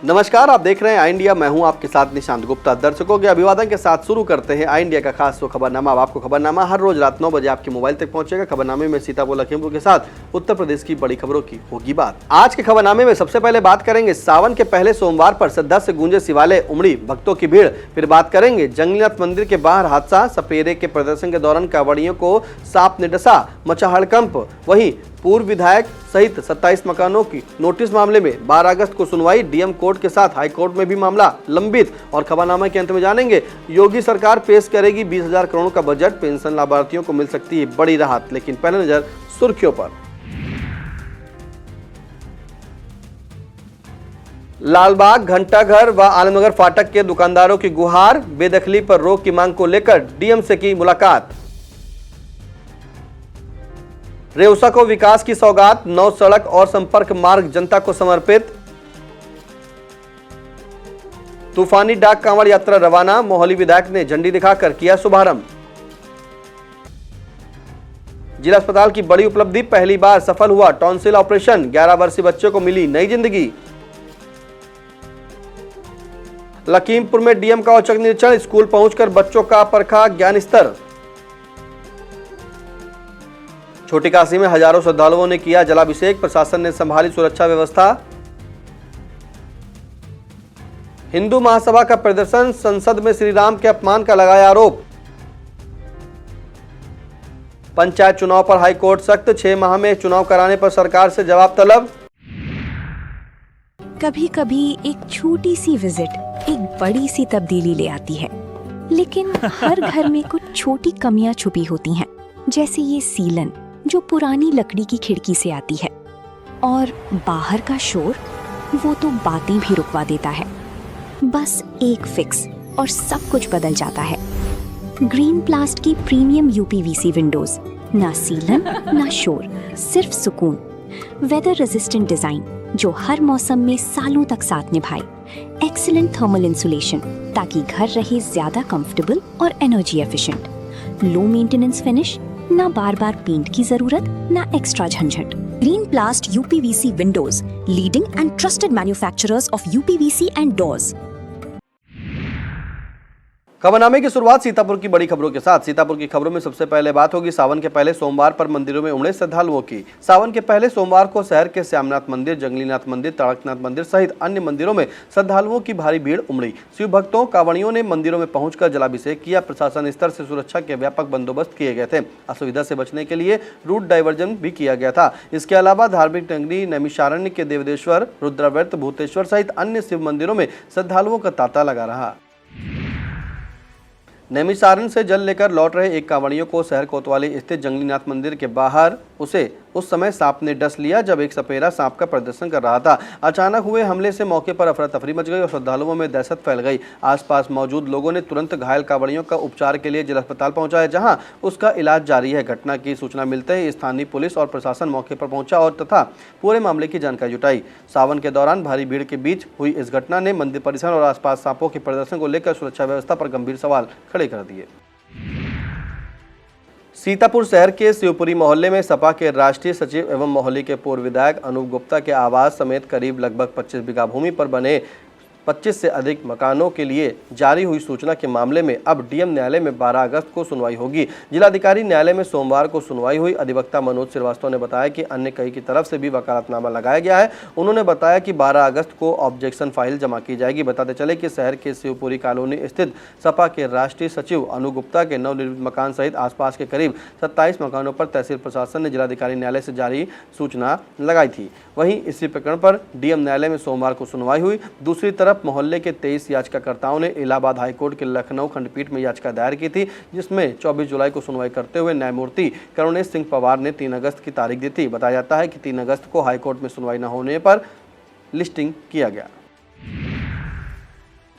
नमस्कार, आप देख रहे हैं आई इंडिया। मैं हूं आपके साथ निशांत गुप्ता। दर्शकों के अभिवादन के साथ शुरू करते हैं आई इंडिया का खास शो खबरनामा। अब आपको खबरनामा हर रोज रात 9 बजे आपके मोबाइल तक पहुंचेगा। खबरनामे में सीतापुर लखीमपुर के साथ उत्तर प्रदेश की बड़ी खबरों की होगी बात। आज के खबरनामे में सबसे पहले बात करेंगे सावन के पहले सोमवार पर श्रद्धा से गूंजे शिवालय, उमड़ी भक्तों की भीड़। फिर बात करेंगे जंगलीनाथ मंदिर के बाहर हादसा, सपेरे के प्रदर्शन के दौरान कांवड़ियों को सांप ने डसा, मचा हड़कंप। वहीं पूर्व विधायक सहित 27 मकानों की नोटिस मामले में 12 अगस्त को सुनवाई, डीएम कोर्ट के साथ हाई कोर्ट में भी मामला लंबित। और खबरनामा के अंत में जानेंगे योगी सरकार पेश करेगी 20,000 करोड़ का बजट, पेंशन लाभार्थियों को मिल सकती है बड़ी राहत। लेकिन पहले नजर सुर्खियों पर। लालबाग, घंटाघर व आलमनगर फाटक के दुकानदारों की गुहार, बेदखली पर रोक की मांग को लेकर डीएम से की मुलाकात। रेउसा को विकास की सौगात, 9 सड़क और संपर्क मार्ग जनता को समर्पित। तूफानी डाक कांवड़ यात्रा रवाना, मोहाली विधायक ने झंडी दिखाकर किया शुभारंभ। जिला अस्पताल की बड़ी उपलब्धि, पहली बार सफल हुआ टॉन्सिल ऑपरेशन, 11 वर्षीय बच्चे को मिली नई जिंदगी। लखीमपुर में डीएम का औचक निरीक्षण, स्कूल पहुंचकर बच्चों का परखा ज्ञान स्तर। छोटी काशी में हजारों श्रद्धालुओं ने किया जलाभिषेक, प्रशासन ने संभाली सुरक्षा व्यवस्था। हिंदू महासभा का प्रदर्शन, संसद में श्री राम के अपमान का लगाया आरोप। पंचायत चुनाव पर हाईकोर्ट सख्त, 6 माह में चुनाव कराने पर सरकार से जवाब तलब। कभी कभी एक छोटी सी विजिट एक बड़ी सी तब्दीली ले आती है, लेकिन हर घर में कुछ छोटी कमियां छुपी होती हैं, जैसे ये सीलन जो पुरानी लकड़ी की खिड़की से आती है, और बाहर का शोर वो तो बातें भी रुकवा देता है। बस एक फिक्स और सब कुछ बदल जाता है। ग्रीन प्लास्ट की प्रीमियम यूपीवीसी विंडोज, ना सीलन ना शोर, सिर्फ सुकून। वेदर रेजिस्टेंट डिजाइन जो हर मौसम में सालों तक साथ निभाए। एक्सीलेंट थर्मल इंसुलेशन ताकि घर रहे ज्यादा कंफर्टेबल और energy efficient. Low maintenance finish, ना बार बार पेंट की जरूरत, ना एक्स्ट्रा झंझट। Green Plast UPVC windows, leading and trusted manufacturers of UPVC and doors. खबरनामे की शुरुआत सीतापुर की बड़ी खबरों के साथ। सीतापुर की खबरों में सबसे पहले बात होगी सावन के पहले सोमवार पर मंदिरों में उमड़े श्रद्धालुओं की। सावन के पहले सोमवार को शहर के श्यामनाथ मंदिर, जंगलीनाथ मंदिर, ताड़कनाथ मंदिर सहित अन्य मंदिरों में श्रद्धालुओं की भारी भीड़ उमड़ी। शिव भक्तों, कांवड़ियों ने मंदिरों में पहुंचकर जलाभिषेक किया। प्रशासन स्तर से सुरक्षा के व्यापक बंदोबस्त किए गए थे। असुविधा से बचने के लिए रूट डाइवर्जन भी किया गया था। इसके अलावा धार्मिक नगरी नैमिषारण्य के देवदेश्वर, रुद्रव्रत, भूतेश्वर सहित अन्य शिव मंदिरों में श्रद्धालुओं का तांता लगा रहा। नैमिषारण्य से जल लेकर लौट रहे एक कांवड़ियों को शहर कोतवाली स्थित जंगलीनाथ मंदिर के बाहर उस समय सांप ने डस लिया जब एक सपेरा सांप का प्रदर्शन कर रहा था। अचानक हुए हमले से मौके पर अफरा तफरी मच गई और श्रद्धालुओं में दहशत फैल गई। आसपास मौजूद लोगों ने तुरंत घायल कांवड़ियों का उपचार के लिए जिला अस्पताल पहुंचाया, जहां उसका इलाज जारी है। घटना की सूचना मिलते ही स्थानीय पुलिस और प्रशासन मौके पर पहुंचा और तथा पूरे मामले की जानकारी जुटाई। सावन के दौरान भारी भीड़ के बीच हुई इस घटना ने मंदिर परिसर और आसपास सांपों के प्रदर्शन को लेकर सुरक्षा व्यवस्था पर गंभीर सवाल खड़े कर दिए। सीतापुर शहर के शिवपुरी मोहल्ले में सपा के राष्ट्रीय सचिव एवं मोहाली के पूर्व विधायक अनूप गुप्ता के आवास समेत करीब लगभग 25 बीघा भूमि पर बने 25 से अधिक मकानों के लिए जारी हुई सूचना के मामले में अब डीएम न्यायालय में 12 अगस्त को सुनवाई होगी। जिलाधिकारी न्यायालय में सोमवार को सुनवाई हुई। अधिवक्ता मनोज श्रीवास्तव ने बताया कि अन्य कई की तरफ से भी वकालतनामा लगाया गया है। उन्होंने बताया कि 12 अगस्त को ऑब्जेक्शन फाइल जमा की जाएगी। बताते चले कि शहर के शिवपुरी कॉलोनी स्थित सपा के राष्ट्रीय सचिव अनूप गुप्ता के नवनिर्मित मकान सहित आसपास के करीब 27 मकानों पर तहसील प्रशासन ने जिलाधिकारी न्यायालय से जारी सूचना लगाई थी। वहीं इसी प्रकरण पर डीएम न्यायालय में सोमवार को सुनवाई हुई। दूसरी तरफ मोहल्ले के 23 याचिकाकर्ताओं ने इलाहाबाद हाईकोर्ट के लखनऊ खंडपीठ में याचिका दायर की थी, जिसमें 24 जुलाई को सुनवाई करते हुए न्यायमूर्ति करुणेश सिंह पवार ने 3 अगस्त की तारीख दी थी। बताया जाता है कि 3 अगस्त को हाईकोर्ट में सुनवाई न होने पर लिस्टिंग किया गया।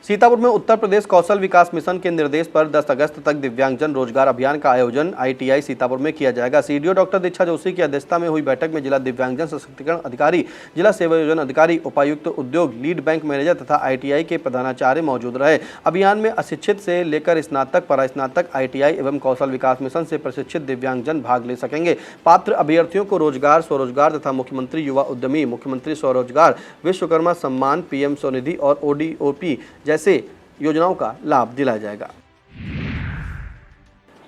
सीतापुर में उत्तर प्रदेश कौशल विकास मिशन के निर्देश पर 10 अगस्त तक दिव्यांगजन रोजगार अभियान का आयोजन ITI सीतापुर में किया जाएगा। CDO डॉक्टर दीक्षा जोशी की अध्यक्षता में हुई बैठक में जिला दिव्यांगजन सशक्तिकरण अधिकारी, जिला सेवा योजना अधिकारी, उपायुक्त उद्योग, लीड बैंक मैनेजर तथा ITI के प्रधानाचार्य मौजूद रहे। अभियान में अशिक्षित से लेकर स्नातक, परास्नातक, ITI एवं कौशल विकास मिशन से प्रशिक्षित दिव्यांगजन भाग ले सकेंगे। पात्र अभ्यर्थियों को रोजगार, स्वरोजगार तथा मुख्यमंत्री युवा उद्यमी, मुख्यमंत्री स्वरोजगार, विश्वकर्मा सम्मान, PM स्वनिधि और ODOP जैसे योजनाओं का लाभ दिलाया जाएगा।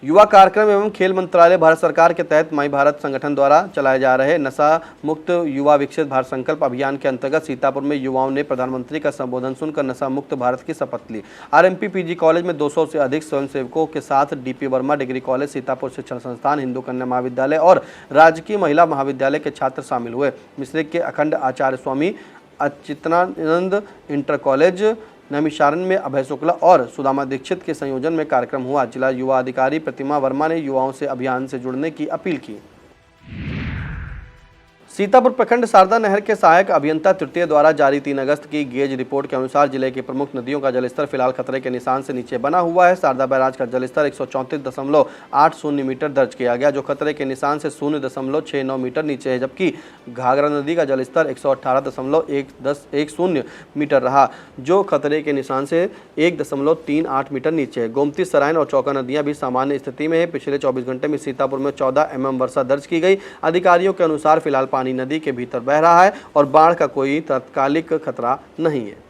युवा कार्यक्रम एवं खेल मंत्रालय भारत सरकार के तहत माई भारत संगठन द्वारा चलाए जा रहे नशा मुक्त युवा विकसित भारत संकल्प अभियान के अंतर्गत सीतापुर में युवाओं ने प्रधानमंत्री का संबोधन सुनकर नशा मुक्त भारत की शपथ ली। RMP PG कॉलेज में 200 से अधिक स्वयंसेवकों के साथ DP Verma degree college, Sitapur शिक्षण संस्थान, हिंदू कन्या महाविद्यालय और राजकीय महिला महाविद्यालय के छात्र शामिल हुए। मिश्रिक के अखंड आचार्य स्वामी अच्युतानंद इंटर कॉलेज, नैमिषारण्य में अभय शुक्ला और सुदामा दीक्षित के संयोजन में कार्यक्रम हुआ। जिला युवा अधिकारी प्रतिमा वर्मा ने युवाओं से अभियान से जुड़ने की अपील की। सीतापुर प्रखंड शारदा नहर के सहायक अभियंता तृतीय द्वारा जारी 3 अगस्त की गेज रिपोर्ट के अनुसार जिले की प्रमुख नदियों का जलस्तर फिलहाल खतरे के निशान से नीचे बना हुआ है। शारदा बैराज का जलस्तर 134.80 मीटर दर्ज किया गया, जो खतरे के निशान से 0.69 मीटर नीचे है, जबकि घाघरा नदी का जलस्तर 118.10 मीटर रहा, जो खतरे के निशान से 1.38 मीटर नीचे है। गोमती, सरायन और चौका नदियां भी सामान्य स्थिति में है। पिछले 24 घंटे में सीतापुर में 14 mm वर्षा दर्ज की गई। अधिकारियों के अनुसार फिलहाल पानी नदी के भीतर बह रहा है और बाढ़ का कोई तात्कालिक खतरा नहीं है।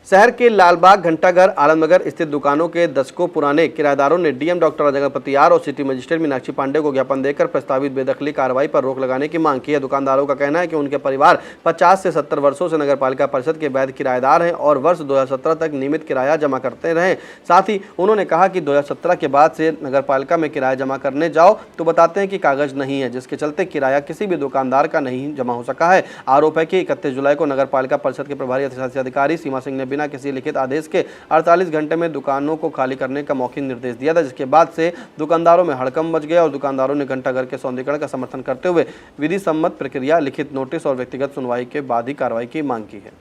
शहर के लालबाग, घंटाघर, आलमनगर स्थित दुकानों के दशकों पुराने किराएदारों ने DM डॉक्टर राजापति R और सिटी मजिस्ट्रेट मीनाक्षी पांडे को ज्ञापन देकर प्रस्तावित बेदखली कार्रवाई पर रोक लगाने की मांग की है। दुकानदारों का कहना है कि उनके परिवार 50 से 70 वर्षों से नगरपालिका परिषद के वैध किराएदार हैं और वर्ष 2017 तक नियमित किराया जमा करते रहे। साथ ही उन्होंने कहा कि 2017 के बाद से नगरपालिका में किराया जमा करने जाओ तो बताते हैं कि कागज नहीं है, जिसके चलते किराया किसी भी दुकानदार का नहीं जमा हो सका है। आरोप है कि 31 जुलाई को नगरपालिका परिषद के प्रभारी अधिकारी सीमा सिंह ने बिना किसी लिखित आदेश के 48 घंटे में दुकानों को खाली करने का मौखिक निर्देश दिया था, जिसके बाद से दुकानदारों में हड़कंप मच गया और दुकानदारों ने घंटाघर के सौंदर्यीकरण का समर्थन करते हुए विधि सम्मत प्रक्रिया, लिखित नोटिस और व्यक्तिगत सुनवाई के बाद ही कार्रवाई की मांग की है।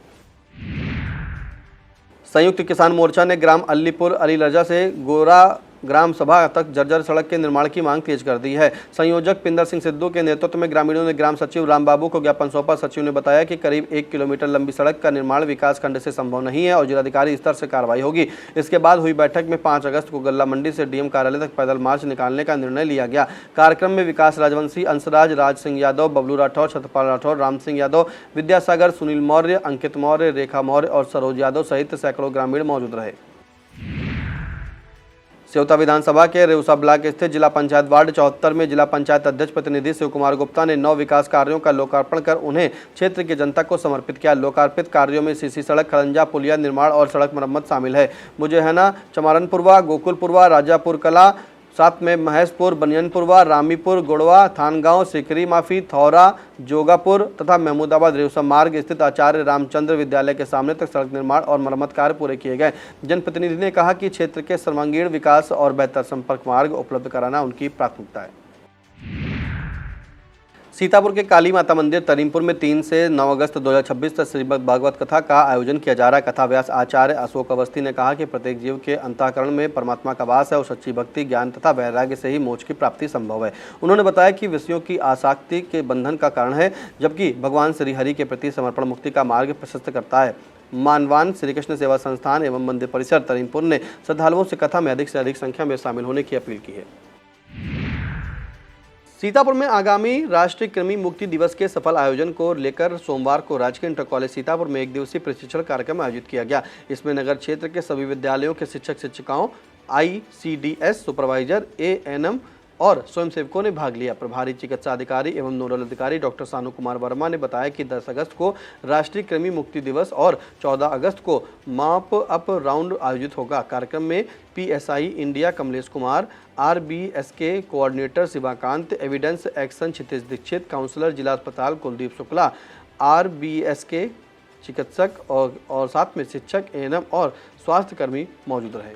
संयुक्त किसान मोर्चा ने ग्राम अलीपुर अलीरजा से गोरा ग्राम सभा तक जर्जर सड़क के निर्माण की मांग तेज कर दी है। संयोजक पिंदर सिंह सिद्धू के नेतृत्व में ग्रामीणों ने ग्राम सचिव रामबाबू को ज्ञापन सौंपा। सचिव ने बताया कि करीब 1 किलोमीटर लंबी सड़क का निर्माण विकास खंड से संभव नहीं है और जिलाधिकारी स्तर से कार्रवाई होगी। इसके बाद हुई बैठक में 5 अगस्त को गल्ला मंडी से DM कार्यालय तक पैदल मार्च निकालने का निर्णय लिया गया। कार्यक्रम में विकास राजवंशी, अंशराज, राज सिंह यादव, बबलू राठौर, छत्रपाल राठौर, राम सिंह यादव, विद्यासागर, सुनील मौर्य, अंकित मौर्य, रेखा मौर्य और सरोज यादव सहित सैकड़ों ग्रामीण मौजूद रहे। सेवता विधानसभा के रेउसा ब्लॉक स्थित जिला पंचायत वार्ड 74 में जिला पंचायत अध्यक्ष प्रतिनिधि शिव कुमार गुप्ता ने 9 विकास कार्यों का लोकार्पण कर उन्हें क्षेत्र की जनता को समर्पित किया। लोकार्पित कार्यों में सीसी सड़क, खड़ंजा पुलिया निर्माण और सड़क मरम्मत शामिल है। मुजहना, चमारनपुरवा, गोकुलपुरवा, राजापुर कला, साथ में महेशपुर, बनियनपुरवा, रामीपुर, गुड़वा, थानगांव, सिकरी माफी, थौरा, जोगापुर तथा महमूदाबाद रेउसा मार्ग स्थित आचार्य रामचंद्र विद्यालय के सामने तक सड़क निर्माण और मरम्मत कार्य पूरे किए गए। जनप्रतिनिधि ने कहा कि क्षेत्र के सर्वांगीण विकास और बेहतर संपर्क मार्ग उपलब्ध कराना उनकी प्राथमिकता है। सीतापुर के काली माता मंदिर तरीमपुर में 3 से 9 अगस्त 2026 तक श्रीमद् भागवत कथा का आयोजन किया जा रहा है। कथा व्यास आचार्य अशोक अवस्थी ने कहा कि प्रत्येक जीव के अंतःकरण में परमात्मा का वास है और सच्ची भक्ति, ज्ञान तथा वैराग्य से ही मोक्ष की प्राप्ति संभव है। उन्होंने बताया कि विषयों की आसक्ति के बंधन का कारण है, जबकि भगवान श्री हरि के प्रति समर्पण मुक्ति का मार्ग प्रशस्त करता है। मानवान श्री कृष्ण सेवा संस्थान एवं मंदिर परिसर तरीमपुर ने श्रद्धालुओं से कथा में अधिक से अधिक संख्या में शामिल होने की अपील की है। सीतापुर में आगामी राष्ट्रीय कृमि मुक्ति दिवस के सफल आयोजन को लेकर सोमवार को राजकीय इंटर कॉलेज सीतापुर में 1 दिवसीय प्रशिक्षण कार्यक्रम आयोजित किया गया। इसमें नगर क्षेत्र के सभी विद्यालयों के शिक्षक शिक्षिकाओं, ICDS सुपरवाइजर, ANM और स्वयंसेवकों ने भाग लिया। प्रभारी चिकित्सा अधिकारी एवं नोडल अधिकारी डॉक्टर सानू कुमार वर्मा ने बताया कि 10 अगस्त को राष्ट्रीय कृमि मुक्ति दिवस और 14 अगस्त को माप अप राउंड आयोजित होगा। कार्यक्रम में PSI India Kamlesh Kumar, RBSK coordinator Shivakant, evidence action Kshitij Dikshit, counsellor जिला अस्पताल कुलदीप शुक्ला, RBSK चिकित्सक और साथ में शिक्षक, ANM और स्वास्थ्य कर्मी मौजूद रहे।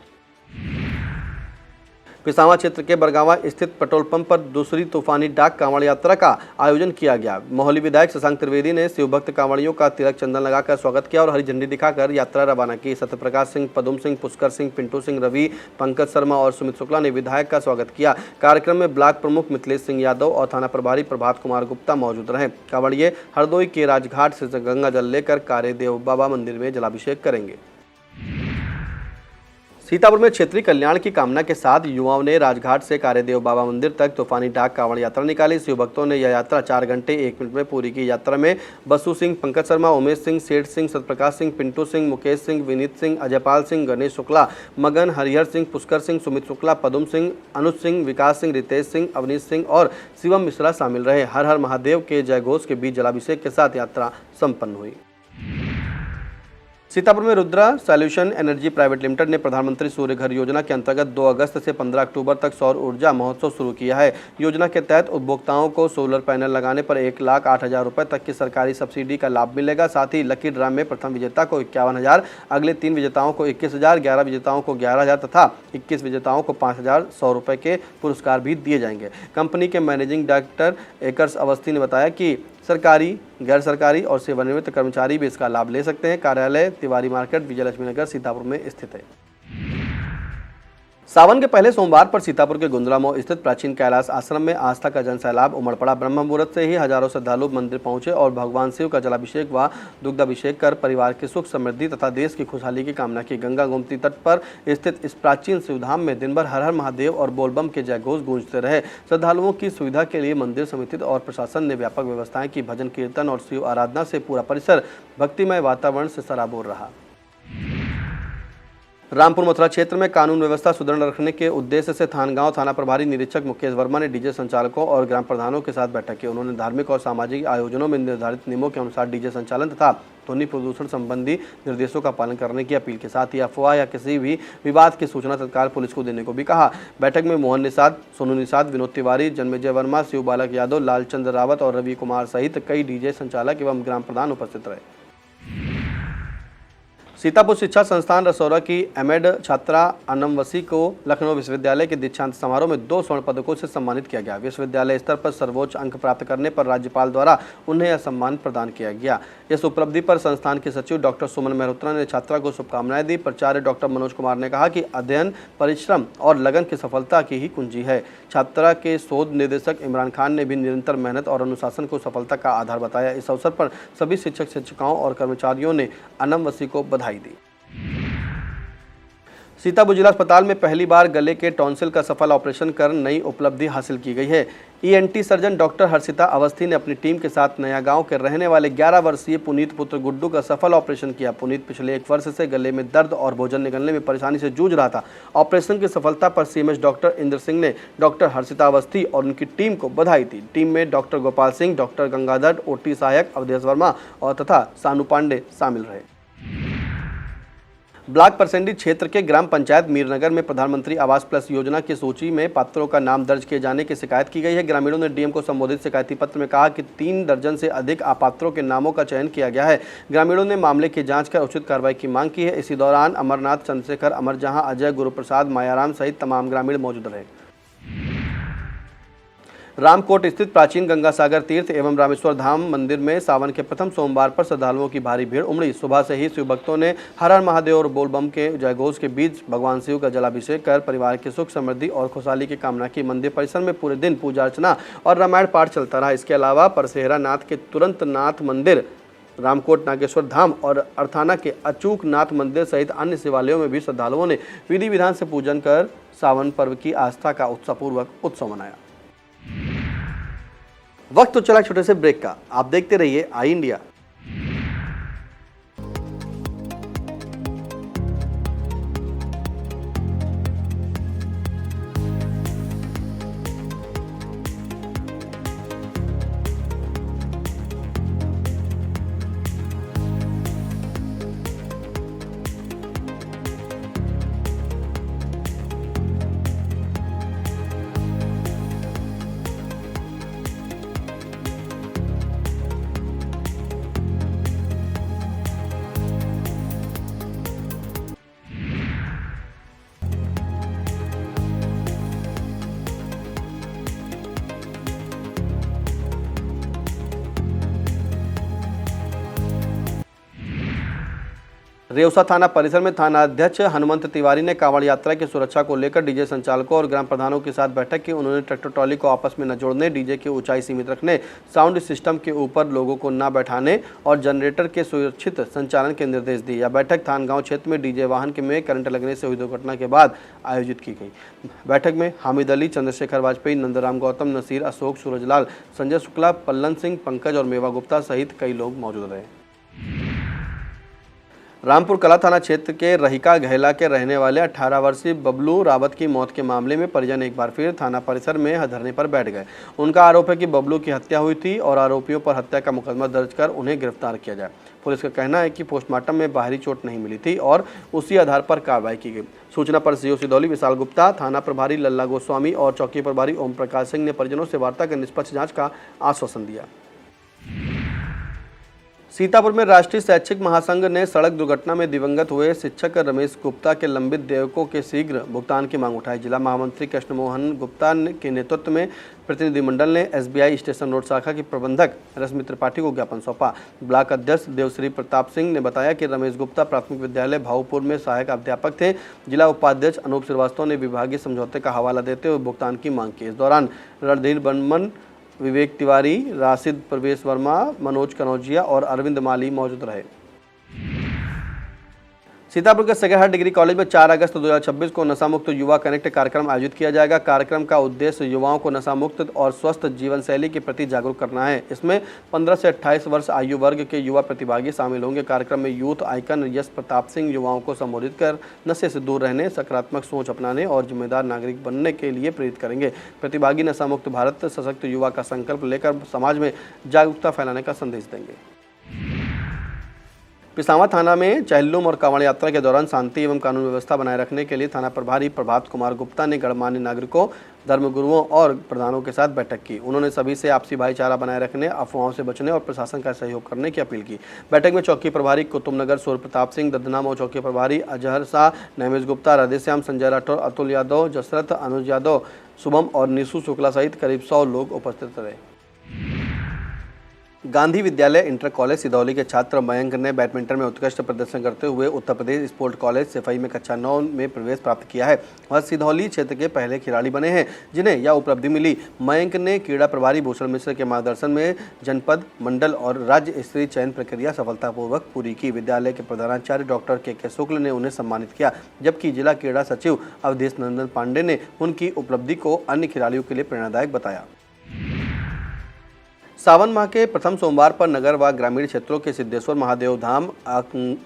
पिसावा क्षेत्र के बरगावा स्थित पेट्रोल पंप पर दूसरी तूफानी डाक कांवड़ यात्रा का आयोजन किया गया। मोहाली विधायक शशांक त्रिवेदी ने शिवभक्त कांवड़ियों का तिलक चंदन लगाकर स्वागत किया और हरी झंडी दिखाकर यात्रा रवाना की। सत्यप्रकाश सिंह, पदुम सिंह, पुष्कर सिंह, पिंटू सिंह, रवि, पंकज शर्मा और सुमित शुक्ला ने विधायक का स्वागत किया। कार्यक्रम में ब्लॉक प्रमुख मिथिलेश सिंह यादव और थाना प्रभारी प्रभात कुमार गुप्ता मौजूद रहे। कांवड़िए हरदोई के राजघाट से गंगा जल लेकर कारेदेव बाबा मंदिर में जलाभिषेक करेंगे। सीतापुर में क्षेत्रीय कल्याण की कामना के साथ युवाओं ने राजघाट से कारेदेव बाबा मंदिर तक तूफानी डाक कांवड़ यात्रा निकाली। शिव भक्तों ने यह यात्रा 4 घंटे 1 मिनट में पूरी की। यात्रा में बसु सिंह, पंकज शर्मा, उमेश सिंह, सेठ सिंह, सत्यप्रकाश सिंह, पिंटू सिंह, मुकेश सिंह, विनीत सिंह, अजयपाल सिंह, गणेश शुक्ला, मगन, हरिहर सिंह, पुष्कर सिंह, सुमित शुक्ला, पदुम सिंह, अनुज सिंह, विकास सिंह, रितेश सिंह, अवनीश सिंह और शिवम मिश्रा शामिल रहे। हर हर महादेव के जयघोष के बीच जलाभिषेक के साथ यात्रा संपन्न हुई। सीतापुर में Rudra solution energy private limited ने प्रधानमंत्री सूर्य घर योजना के अंतर्गत 2 अगस्त से 15 अक्टूबर तक सौर ऊर्जा महोत्सव शुरू किया है। योजना के तहत उपभोक्ताओं को सोलर पैनल लगाने पर 1,08,000 रुपये तक की सरकारी सब्सिडी का लाभ मिलेगा। साथ ही लकी ड्रा में प्रथम विजेता को 51,000, अगले 3 विजेताओं को 21,000, 11 विजेताओं को 11,000 तथा 21 विजेताओं को 5,100 रुपये के पुरस्कार भी दिए जाएंगे। कंपनी के मैनेजिंग डायरेक्टर एकर्स अवस्थी ने बताया कि सरकारी, गैर सरकारी और सेवानिवृत्त कर्मचारी भी इसका लाभ ले सकते हैं। कार्यालय तिवारी मार्केट, विजयलक्ष्मी नगर, सीतापुर में स्थित है। सावन के पहले सोमवार पर सीतापुर के गुंदरामो स्थित प्राचीन कैलाश आश्रम में आस्था का जनसैलाब उमड़ पड़ा। ब्रह्म मुहूर्त से ही हजारों श्रद्धालु मंदिर पहुंचे और भगवान शिव का जलाभिषेक व दुग्धाभिषेक कर परिवार की सुख समृद्धि तथा देश की खुशहाली की कामना की। गंगा गोमती तट पर स्थित इस प्राचीन शिवधाम में दिन भर हर हर महादेव और बोलबम के जयघोष गूंजते रहे। श्रद्धालुओं की सुविधा के लिए मंदिर समिति और प्रशासन ने व्यापक व्यवस्थाएं की। भजन कीर्तन और शिव आराधना से पूरा परिसर भक्तिमय वातावरण से सराबोर रहा। रामपुर मथुरा क्षेत्र में कानून व्यवस्था सुदृढ़ रखने के उद्देश्य से थानगांव थाना प्रभारी निरीक्षक मुकेश वर्मा ने डीजे संचालकों और ग्राम प्रधानों के साथ बैठक की। उन्होंने धार्मिक और सामाजिक आयोजनों में निर्धारित नियमों के अनुसार डीजे संचालन तथा ध्वनि प्रदूषण संबंधी निर्देशों का पालन करने की अपील के साथ ही अफवाह या किसी भी विवाद की सूचना तत्काल पुलिस को देने को भी कहा। बैठक में मोहन निषाद, सोनू निषाद, विनोद तिवारी, जन्मेजय वर्मा, शिव बालक यादव, लालचंद्र रावत और रवि कुमार सहित कई डीजे संचालक एवं ग्राम प्रधान उपस्थित रहे। सीतापुर शिक्षा संस्थान रसौरा की एमएड छात्रा अनम वसी को लखनऊ विश्वविद्यालय के दीक्षांत समारोह में 2 स्वर्ण पदकों से सम्मानित किया गया। विश्वविद्यालय स्तर पर सर्वोच्च अंक प्राप्त करने पर राज्यपाल द्वारा उन्हें यह सम्मान प्रदान किया गया। इस उपलब्धि पर संस्थान के सचिव डॉक्टर सुमन मेहरोत्रा ने छात्रा को शुभकामनाएं दी। प्राचार्य डॉक्टर मनोज कुमार ने कहा कि अध्ययन, परिश्रम और लगन की सफलता की ही कुंजी है। छात्रा के शोध निदेशक इमरान खान ने भी निरंतर मेहनत और अनुशासन को सफलता का आधार बताया। इस अवसर पर सभी शिक्षक, शिक्षिकाओं और कर्मचारियों ने अनम वसी को बधाई दी। सीतापुर जिला अस्पताल में पहली बार गले के टॉन्सिल का सफल ऑपरेशन कर नई उपलब्धि हासिल की गई है। ENT surgeon doctor Harshita Awasthi ने अपनी टीम के साथ नया गांव के रहने वाले 11 वर्षीय पुनीत पुत्र गुड्डू का सफल ऑपरेशन किया। पुनीत पिछले 1 वर्ष से गले में दर्द और भोजन निकलने में परेशानी से जूझ रहा था। ऑपरेशन की सफलता पर सीएमएच डॉक्टर इंद्र सिंह ने डॉक्टर हर्षिता अवस्थी और उनकी टीम को बधाई दी। टीम में doctor Gopal Singh, doctor Gangadhar, OT सहायक अवधेश वर्मा और तथा सानू पांडे शामिल रहे। ब्लॉक परसेंडी क्षेत्र के ग्राम पंचायत मीरनगर में प्रधानमंत्री आवास प्लस योजना की सूची में पात्रों का नाम दर्ज किए जाने की शिकायत की गई है। ग्रामीणों ने डीएम को संबोधित शिकायती पत्र में कहा कि 3 दर्जन से अधिक अपात्रों के नामों का चयन किया गया है। ग्रामीणों ने मामले की जांच कर उचित कार्रवाई की मांग की है। इसी दौरान अमरनाथ, चंद्रशेखर, अमरजहां, अजय, गुरुप्रसाद, मायाराम सहित तमाम ग्रामीण मौजूद रहे। रामकोट स्थित प्राचीन गंगा सागर तीर्थ एवं रामेश्वर धाम मंदिर में सावन के प्रथम सोमवार पर श्रद्धालुओं की भारी भीड़ उमड़ी। सुबह से ही शिव भक्तों ने हर हर महादेव और बोलबम के जयघोष के बीच भगवान शिव का जलाभिषेक कर परिवार की सुख समृद्धि और खुशहाली की कामना की। मंदिर परिसर में पूरे दिन पूजा अर्चना और रामायण पाठ चलता रहा। इसके अलावा परसेहरा नाथ के तुरंत नाथ मंदिर, रामकोट नागेश्वर धाम और अर्थाना के अचूक नाथ मंदिर सहित अन्य शिवालयों में भी श्रद्धालुओं ने विधि विधान से पूजन कर सावन पर्व की आस्था का उत्साहपूर्वक उत्सव मनाया। वक्त तो चला छोटे से ब्रेक का। आप देखते रहिए आई इंडिया। रेउसा थाना परिसर में थाना अध्यक्ष हनुमंत तिवारी ने कांवड़ यात्रा की सुरक्षा को लेकर डीजे संचालकों और ग्राम प्रधानों के साथ बैठक की। उन्होंने ट्रैक्टर ट्रॉली को आपस में न जोड़ने, डीजे की ऊंचाई सीमित रखने, साउंड सिस्टम के ऊपर लोगों को न बैठाने और जनरेटर के सुरक्षित संचालन के निर्देश दिए। यह बैठक थानगांव क्षेत्र में डीजे वाहन में करंट लगने से हुई दुर्घटना के बाद आयोजित की गई। बैठक में हामिद अली, चंद्रशेखर वाजपेयी, नंदराम गौतम, नसीर, अशोक, सूरजलाल, संजय शुक्ला, पल्लन सिंह, पंकज और मेवा गुप्ता सहित कई लोग मौजूद रहे। रामपुर कला थाना क्षेत्र के रहिका गहला के रहने वाले 18 वर्षीय बबलू रावत की मौत के मामले में परिजन एक बार फिर थाना परिसर में धरने पर बैठ गए। उनका आरोप है कि बबलू की हत्या हुई थी और आरोपियों पर हत्या का मुकदमा दर्ज कर उन्हें गिरफ्तार किया जाए। पुलिस का कहना है कि पोस्टमार्टम में बाहरी चोट नहीं मिली थी और उसी आधार पर कार्रवाई की गई। सूचना पर सीओ सिधौली विशाल गुप्ता, थाना प्रभारी लल्ला गोस्वामी और चौकी प्रभारी ओम प्रकाश सिंह ने परिजनों से वार्ता कर निष्पक्ष जाँच का आश्वासन दिया। सीतापुर में राष्ट्रीय शैक्षिक महासंघ ने सड़क दुर्घटना में दिवंगत हुए शिक्षक रमेश गुप्ता के लंबित देयकों के शीघ्र भुगतान की मांग उठाई। जिला महामंत्री कृष्ण मोहन गुप्ता के नेतृत्व में प्रतिनिधिमंडल ने एसबीआई स्टेशन रोड शाखा की प्रबंधक रश्मि त्रिपाठी को ज्ञापन सौंपा। ब्लॉक अध्यक्ष देवश्री प्रताप सिंह ने बताया कि रमेश गुप्ता प्राथमिक विद्यालय भाऊपुर में सहायक अध्यापक थे। जिला उपाध्यक्ष अनूप श्रीवास्तव ने विभागीय समझौते का हवाला देते हुए भुगतान की मांग की। इस दौरान रणधीर बर्मन, विवेक तिवारी, राशिद प्रवेश वर्मा, मनोज कनौजिया और अरविंद माली मौजूद रहे। सीतापुर के सगरहर डिग्री कॉलेज में 4 अगस्त 2026 को नशा मुक्त युवा कनेक्ट कार्यक्रम आयोजित किया जाएगा। कार्यक्रम का उद्देश्य युवाओं को नशा मुक्त और स्वस्थ जीवन शैली के प्रति जागरूक करना है। इसमें 15 से 28 वर्ष आयु वर्ग के युवा प्रतिभागी शामिल होंगे। कार्यक्रम में यूथ आइकन यश प्रताप सिंह युवाओं को संबोधित कर नशे से दूर रहने, सकारात्मक सोच अपनाने और जिम्मेदार नागरिक बनने के लिए प्रेरित करेंगे। प्रतिभागी नशा मुक्त भारत सशक्त युवा का संकल्प लेकर समाज में जागरूकता फैलाने का संदेश देंगे। पिसावा थाना में चहल्लुम और कांवड़ यात्रा के दौरान शांति एवं कानून व्यवस्था बनाए रखने के लिए थाना प्रभारी प्रभात कुमार गुप्ता ने गणमान्य नागरिकों, धर्मगुरुओं और प्रधानों के साथ बैठक की। उन्होंने सभी से आपसी भाईचारा बनाए रखने, अफवाहों से बचने और प्रशासन का सहयोग करने की अपील की। बैठक में चौकी प्रभारी कुतुबनगर सूर्य प्रताप सिंह, ददनाम और चौकी प्रभारी अजहर शाह, नहमेश गुप्ता, राधेश्याम, संजय राठौर, अतुल यादव, जसरथ, अनुज यादव, शुभम और निशु शुक्ला सहित करीब 100 लोग उपस्थित रहे। गांधी विद्यालय इंटर कॉलेज सिधौली के छात्र मयंक ने बैडमिंटन में उत्कृष्ट प्रदर्शन करते हुए उत्तर प्रदेश स्पोर्ट कॉलेज सिफई में कक्षा 9 में प्रवेश प्राप्त किया है। वह सिधौली क्षेत्र के पहले खिलाड़ी बने हैं जिन्हें यह उपलब्धि मिली। मयंक ने क्रीड़ा प्रभारी भूषण मिश्र के मार्गदर्शन में जनपद, मंडल और राज्य स्तरीय चयन प्रक्रिया सफलतापूर्वक पूरी की। विद्यालय के प्रधानाचार्य डॉक्टर के शुक्ल ने उन्हें सम्मानित किया, जबकि जिला क्रीड़ा सचिव अवधेश नंदन पांडे ने उनकी उपलब्धि को अन्य खिलाड़ियों के लिए प्रेरणादायक बताया। सावन माह के प्रथम सोमवार पर नगर व ग्रामीण क्षेत्रों के सिद्धेश्वर महादेव धाम,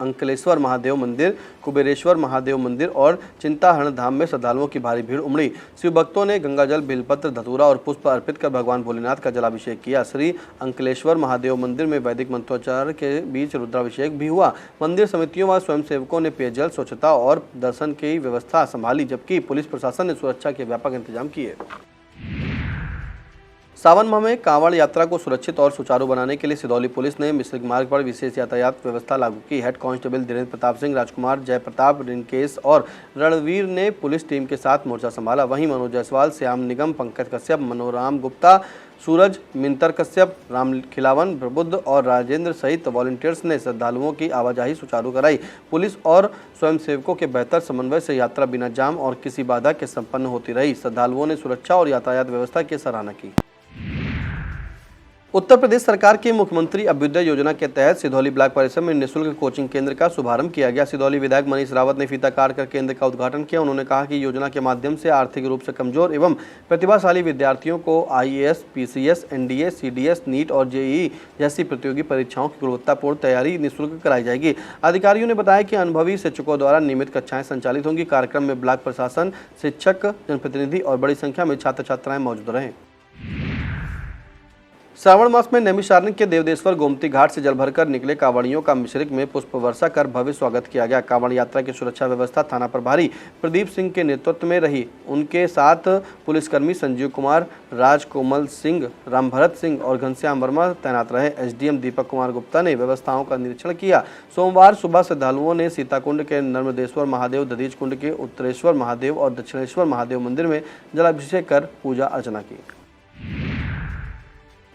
अंकलेश्वर महादेव मंदिर, कुबेरेश्वर महादेव मंदिर और चिंताहरण धाम में श्रद्धालुओं की भारी भीड़ उमड़ी। शिव भक्तों ने गंगाजल, बेलपत्र, धतूरा और पुष्प अर्पित कर भगवान भोलेनाथ का जलाभिषेक किया। श्री अंकलेश्वर महादेव मंदिर में वैदिक मंत्रोच्चार के बीच रुद्राभिषेक भी हुआ। मंदिर समितियों व स्वयंसेवकों ने पेयजल, स्वच्छता और दर्शन की व्यवस्था संभाली, जबकि पुलिस प्रशासन ने सुरक्षा के व्यापक इंतजाम किए। सावन माह में कांवड़ यात्रा को सुरक्षित और सुचारू बनाने के लिए सिधौली पुलिस ने मिश्रिक मार्ग पर विशेष यातायात व्यवस्था लागू की। हेड कांस्टेबल धीरेन्द्र प्रताप सिंह, राजकुमार, जयप्रताप, रिंकेश और रणवीर ने पुलिस टीम के साथ मोर्चा संभाला। वहीं मनोज जायसवाल, श्याम निगम, पंकज कश्यप, मनोराम गुप्ता, सूरज मिंतर कश्यप, राम खिलावन, प्रबुद्ध और राजेंद्र सहित वॉलंटियर्स ने श्रद्धालुओं की आवाजाही सुचारू कराई। पुलिस और स्वयंसेवकों के बेहतर समन्वय से यात्रा बिना जाम और किसी बाधा के संपन्न होती रही। श्रद्धालुओं ने सुरक्षा और यातायात व्यवस्था की सराहना की। उत्तर प्रदेश सरकार की मुख्यमंत्री अभ्युदय योजना के तहत सिधौली ब्लॉक परिसर में निःशुल्क कोचिंग केंद्र का शुभारंभ किया गया। सिधौली विधायक मनीष रावत ने फीता काटकर केंद्र का उद्घाटन किया। उन्होंने कहा कि योजना के माध्यम से आर्थिक रूप से कमजोर एवं प्रतिभाशाली विद्यार्थियों को IAS, PCS, NDA, CDS, NEET और JEE जैसी प्रतियोगी परीक्षाओं की गुणवत्तापूर्ण तैयारी निःशुल्क कराई जाएगी। अधिकारियों ने बताया कि अनुभवी शिक्षकों द्वारा नियमित कक्षाएं संचालित होंगी। कार्यक्रम में ब्लॉक प्रशासन, शिक्षक, जनप्रतिनिधि और बड़ी संख्या में छात्र छात्राएं मौजूद रहे। श्रावण मास में नैमिषारण्य के देवदेश्वर गोमती घाट से जल भरकर निकले कांवड़ियों का मिश्रिक में पुष्प वर्षा कर भव्य स्वागत किया गया। कांवड़ यात्रा की सुरक्षा व्यवस्था थाना प्रभारी प्रदीप सिंह के नेतृत्व में रही। उनके साथ पुलिसकर्मी संजीव कुमार, राज कोमल सिंह, रामभरत सिंह और घनश्याम वर्मा तैनात रहे। SDM दीपक कुमार गुप्ता ने व्यवस्थाओं का निरीक्षण किया। सोमवार सुबह श्रद्धालुओं ने सीताकुंड के नर्मदेश्वर महादेव, दधीच कुंड के उत्तरेश्वर महादेव और दक्षिणेश्वर महादेव मंदिर में जलाभिषेक कर पूजा अर्चना की।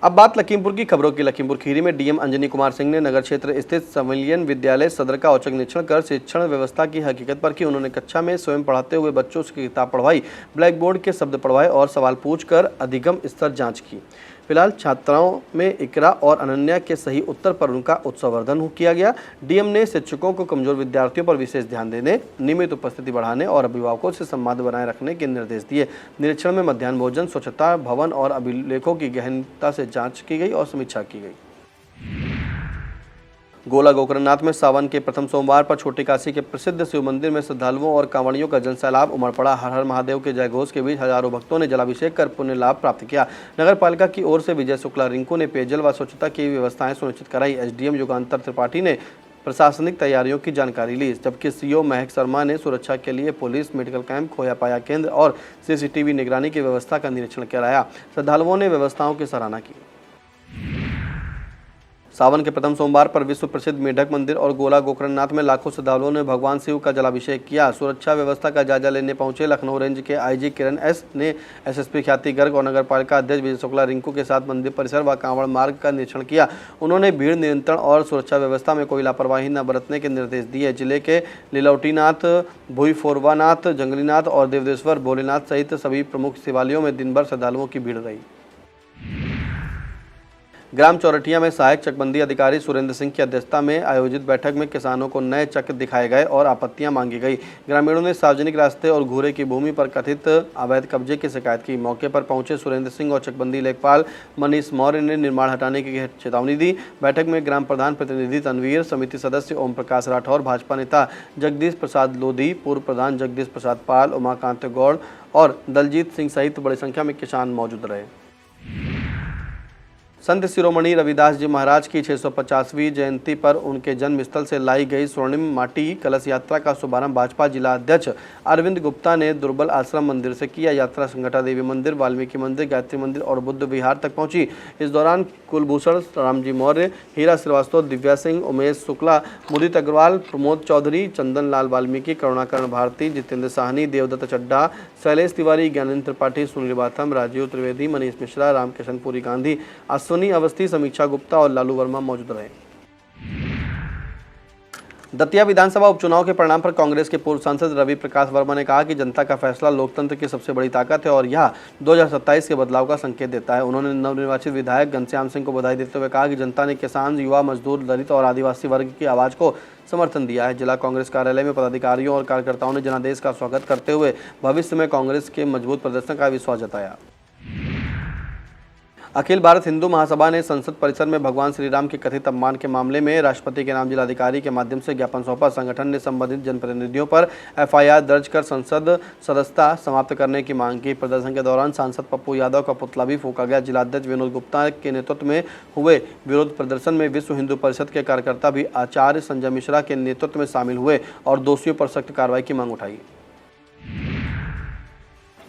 अब बात लखीमपुर की खबरों की। लखीमपुर खीरी में डीएम अंजनी कुमार सिंह ने नगर क्षेत्र स्थित संविलियन विद्यालय सदर का औचक निरीक्षण कर शिक्षण व्यवस्था की हकीकत पर की। उन्होंने कक्षा में स्वयं पढ़ाते हुए बच्चों से किताब पढ़वाई, ब्लैक बोर्ड के शब्द पढ़वाए और सवाल पूछकर अधिगम स्तर जांच की। फिलहाल छात्राओं में इकरा और अनन्या के सही उत्तर पर उनका उत्साहवर्धन किया गया। डीएम ने शिक्षकों को कमजोर विद्यार्थियों पर विशेष ध्यान देने, नियमित उपस्थिति बढ़ाने और अभिभावकों से संवाद बनाए रखने के निर्देश दिए। निरीक्षण में मध्याह्न भोजन, स्वच्छता, भवन और अभिलेखों की गहनता से जांच की गई और समीक्षा की गई। गोला गोकर्णनाथ में सावन के प्रथम सोमवार पर छोटी काशी के प्रसिद्ध शिव मंदिर में श्रद्धालुओं और कांवड़ियों का जनसैलाब उमड़ पड़ा। हर हर महादेव के जयघोष के बीच हजारों भक्तों ने जलाभिषेक कर पुण्य लाभ प्राप्त किया। नगर पालिका की ओर से विजय शुक्ला रिंकू ने पेयजल व स्वच्छता की व्यवस्थाएं सुनिश्चित कराई। एसडीएम युगांतर त्रिपाठी ने प्रशासनिक तैयारियों की जानकारी ली, जबकि सीओ महक शर्मा ने सुरक्षा के लिए पुलिस, मेडिकल कैंप, खोया पाया केंद्र और सीसीटीवी निगरानी की व्यवस्था का निरीक्षण कराया। श्रद्धालुओं ने व्यवस्थाओं की सराहना की। सावन के प्रथम सोमवार पर विश्व प्रसिद्ध मेढक मंदिर और गोला गोकर्णनाथ में लाखों श्रद्धालुओं ने भगवान शिव का जलाभिषेक किया। सुरक्षा व्यवस्था का जायजा लेने पहुंचे लखनऊ रेंज के आईजी किरण एस ने एसएसपी ख्याति गर्ग और नगर पालिका अध्यक्ष विजय शुक्ला रिंकू के साथ मंदिर परिसर व कांवड़ मार्ग का निरीक्षण किया। उन्होंने भीड़ नियंत्रण और सुरक्षा व्यवस्था में कोई लापरवाही न बरतने के निर्देश दिए। जिले के लीलौटीनाथ, भुईफोरवानाथ, जंगलीनाथ और देवदेश्वर भोलेनाथ सहित सभी प्रमुख शिवालयों में दिन भर श्रद्धालुओं की भीड़ रही। ग्राम चौरठिया में सहायक चकबंदी अधिकारी सुरेंद्र सिंह की अध्यक्षता में आयोजित बैठक में किसानों को नए चक दिखाए गए और आपत्तियां मांगी गई। ग्रामीणों ने सार्वजनिक रास्ते और घूरे की भूमि पर कथित अवैध कब्जे की शिकायत की। मौके पर पहुंचे सुरेंद्र सिंह और चकबंदी लेखपाल मनीष मौर्य ने निर्माण हटाने की चेतावनी दी। बैठक में ग्राम प्रधान प्रतिनिधि तनवीर, समिति सदस्य ओम प्रकाश राठौर, भाजपा नेता जगदीश प्रसाद लोधी, पूर्व प्रधान जगदीश प्रसाद पाल, उमाकांत गौड़ और दलजीत सिंह सहित बड़ी संख्या में किसान मौजूद रहे। संत शिरोमणि रविदास जी महाराज की 650वीं जयंती पर उनके जन्म स्थल से लाई गई स्वर्णिम माटी कलश यात्रा का शुभारंभ भाजपा जिला अध्यक्ष अरविंद गुप्ता ने दुर्बल आश्रम मंदिर से किया। यात्रा संगठा देवी मंदिर, वाल्मीकि मंदिर, गायत्री मंदिर और बुद्ध विहार तक पहुंची। इस दौरान कुलभूषण रामजी मौर्य, हीरा श्रीवास्तव, दिव्या सिंह, उमेश शुक्ला, मुदित अग्रवाल, प्रमोद चौधरी, चंदन लाल वाल्मीकि, करुणाकरण भारती, जितेंद्र साहनी, देवदत्त चड्ढा, शैलेश तिवारी, ज्ञानेन्द्र त्रिपाठी, सुनील बाथम, राजीव त्रिवेदी, मनीष मिश्रा, रामकिशन पुरी गांधी, अश्वनी अवस्थी, समीक्षा गुप्ता और लालू वर्मा मौजूद रहे। दतिया विधानसभा उपचुनाव के परिणाम पर कांग्रेस के पूर्व सांसद रवि प्रकाश वर्मा ने कहा कि जनता का फैसला लोकतंत्र की सबसे बड़ी ताकत है और यह 2027 के बदलाव का संकेत देता है। उन्होंने नवनिर्वाचित विधायक घनश्याम सिंह को बधाई देते हुए कहा कि जनता ने किसान, युवा, मजदूर, दलित और आदिवासी वर्ग की आवाज को समर्थन दिया है। जिला कांग्रेस कार्यालय में पदाधिकारियों और कार्यकर्ताओं ने जनादेश का स्वागत करते हुए भविष्य में कांग्रेस के मजबूत प्रदर्शन का विश्वास जताया। अखिल भारत हिंदू महासभा ने संसद परिसर में भगवान श्री राम के कथित अपमान के मामले में राष्ट्रपति के नाम जिलाधिकारी के माध्यम से ज्ञापन सौंपा। संगठन ने संबंधित जनप्रतिनिधियों पर एफआईआर दर्ज कर संसद सदस्यता समाप्त करने की मांग की। प्रदर्शन के दौरान सांसद पप्पू यादव का पुतला भी फूंका गया। जिलाध्यक्ष विनोद गुप्ता के नेतृत्व में हुए विरोध प्रदर्शन में विश्व हिंदू परिषद के कार्यकर्ता भी आचार्य संजय मिश्रा के नेतृत्व में शामिल हुए और दोषियों पर सख्त कार्रवाई की मांग उठाई।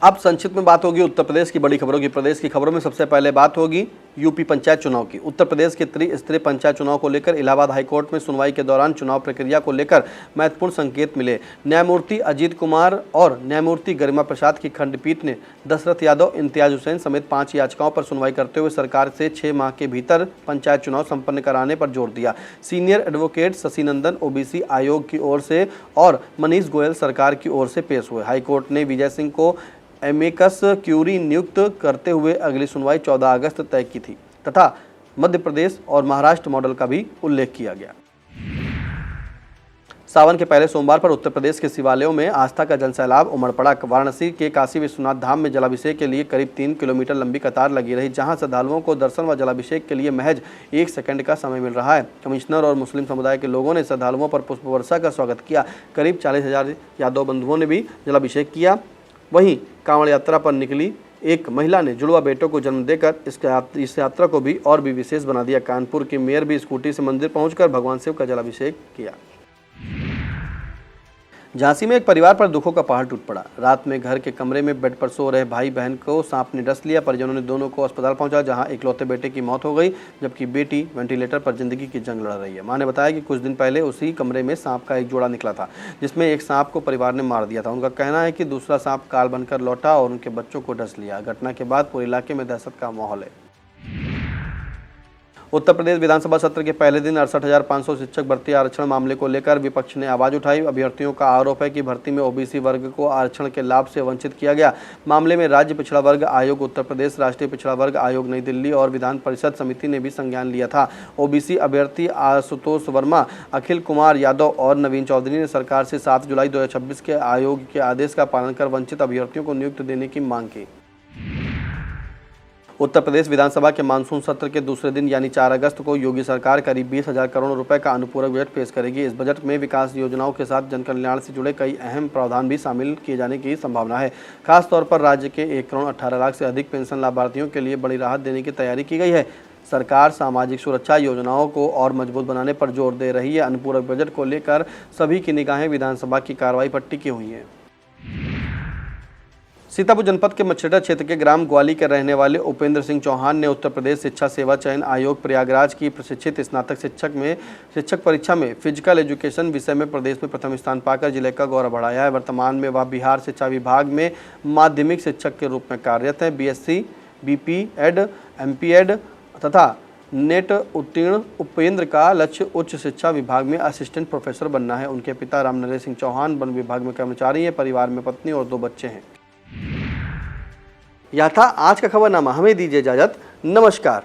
अब संक्षिप्त में बात होगी उत्तर प्रदेश की बड़ी खबरों की। प्रदेश की खबरों में सबसे पहले बात होगी यूपी पंचायत चुनाव की। उत्तर प्रदेश के त्रिस्तरीय पंचायत चुनाव को लेकर इलाहाबाद हाईकोर्ट में सुनवाई के दौरान चुनाव प्रक्रिया को लेकर महत्वपूर्ण संकेत मिले। न्यायमूर्ति अजीत कुमार और न्यायमूर्ति गरिमा प्रसाद की खंडपीठ ने दशरथ यादव, इम्तियाज हुसैन समेत 5 याचिकाओं पर सुनवाई करते हुए सरकार से 6 माह के भीतर पंचायत चुनाव संपन्न कराने पर जोर दिया। सीनियर एडवोकेट शशि नंदन ओबीसी आयोग की ओर से और मनीष गोयल सरकार की ओर से पेश हुए। हाईकोर्ट ने विजय सिंह को एमिकस क्यूरी नियुक्त करते हुए अगली सुनवाई 14 अगस्त तय की थी तथा मध्य प्रदेश और महाराष्ट्र मॉडल का भी उल्लेख किया गया। सावन के पहले सोमवार पर उत्तर प्रदेश के शिवालयों में आस्था का जनसैलाब उमड़ पड़ा। वाराणसी के काशी विश्वनाथ धाम में जलाभिषेक के लिए करीब 3 किलोमीटर लंबी कतार लगी रही, जहां श्रद्धालुओं को दर्शन व जलाभिषेक के लिए महज 1 सेकंड का समय मिल रहा है। कमिश्नर और मुस्लिम समुदाय के लोगों ने श्रद्धालुओं पर पुष्प वर्षा का स्वागत किया। करीब 40,000 यादव बंधुओं ने भी जलाभिषेक किया। वहीं कांवड़ यात्रा पर निकली एक महिला ने जुड़वा बेटों को जन्म देकर इस यात्रा को भी और भी विशेष बना दिया। कानपुर की मेयर भी स्कूटी से मंदिर पहुंचकर भगवान शिव का जलाभिषेक किया। झांसी में एक परिवार पर दुखों का पहाड़ टूट पड़ा। रात में घर के कमरे में बेड पर सो रहे भाई बहन को सांप ने डस लिया। परिजनों ने दोनों को अस्पताल पहुंचा, जहां इकलौते बेटे की मौत हो गई, जबकि बेटी वेंटिलेटर पर जिंदगी की जंग लड़ रही है। मां ने बताया कि कुछ दिन पहले उसी कमरे में सांप का एक जोड़ा निकला था, जिसमें एक सांप को परिवार ने मार दिया था। उनका कहना है कि दूसरा सांप काल बनकर लौटा और उनके बच्चों को डस लिया। घटना के बाद पूरे इलाके में दहशत का माहौल है। उत्तर प्रदेश विधानसभा सत्र के पहले दिन 68,500 शिक्षक भर्ती आरक्षण मामले को लेकर विपक्ष ने आवाज उठाई। अभ्यर्थियों का आरोप है कि भर्ती में ओबीसी वर्ग को आरक्षण के लाभ से वंचित किया गया। मामले में राज्य पिछड़ा वर्ग आयोग उत्तर प्रदेश, राष्ट्रीय पिछड़ा वर्ग आयोग नई दिल्ली और विधान परिषद समिति ने भी संज्ञान लिया था। ओबीसी अभ्यर्थी आशुतोष वर्मा, अखिल कुमार यादव और नवीन चौधरी ने सरकार से 7 जुलाई 2026 के आयोग के आदेश का पालन कर वंचित अभ्यर्थियों को नियुक्त देने की मांग की। उत्तर प्रदेश विधानसभा के मानसून सत्र के दूसरे दिन यानी 4 अगस्त को योगी सरकार करीब 20,000 करोड़ रुपए का अनुपूरक बजट पेश करेगी। इस बजट में विकास योजनाओं के साथ जन कल्याण से जुड़े कई अहम प्रावधान भी शामिल किए जाने की संभावना है। खासतौर पर राज्य के 1,18,00,000 से अधिक पेंशन लाभार्थियों के लिए बड़ी राहत देने की तैयारी की गई है। सरकार सामाजिक सुरक्षा योजनाओं को और मजबूत बनाने पर जोर दे रही है। अनुपूरक बजट को लेकर सभी की निगाहें विधानसभा की कार्रवाई पर टिकी हुई हैं। सीतापुर जनपद के मछेटा क्षेत्र के ग्राम ग्वाली के रहने वाले उपेंद्र सिंह चौहान ने उत्तर प्रदेश शिक्षा सेवा चयन आयोग प्रयागराज की प्रशिक्षित स्नातक शिक्षक परीक्षा में फिजिकल एजुकेशन विषय में प्रदेश में प्रथम स्थान पाकर जिले का गौरव बढ़ाया है। वर्तमान में वह बिहार शिक्षा विभाग में माध्यमिक शिक्षक के रूप में कार्यरत है। बीएससी, बीपीएड, एमपीएड तथा नेट उत्तीर्ण उपेंद्र का लक्ष्य उच्च शिक्षा विभाग में असिस्टेंट प्रोफेसर बनना है। उनके पिता रामनरेश सिंह चौहान वन विभाग में कर्मचारी हैं। परिवार में पत्नी और 2 बच्चे हैं। यह था आज का खबरनामा। हमें दीजिए इजाजत। नमस्कार।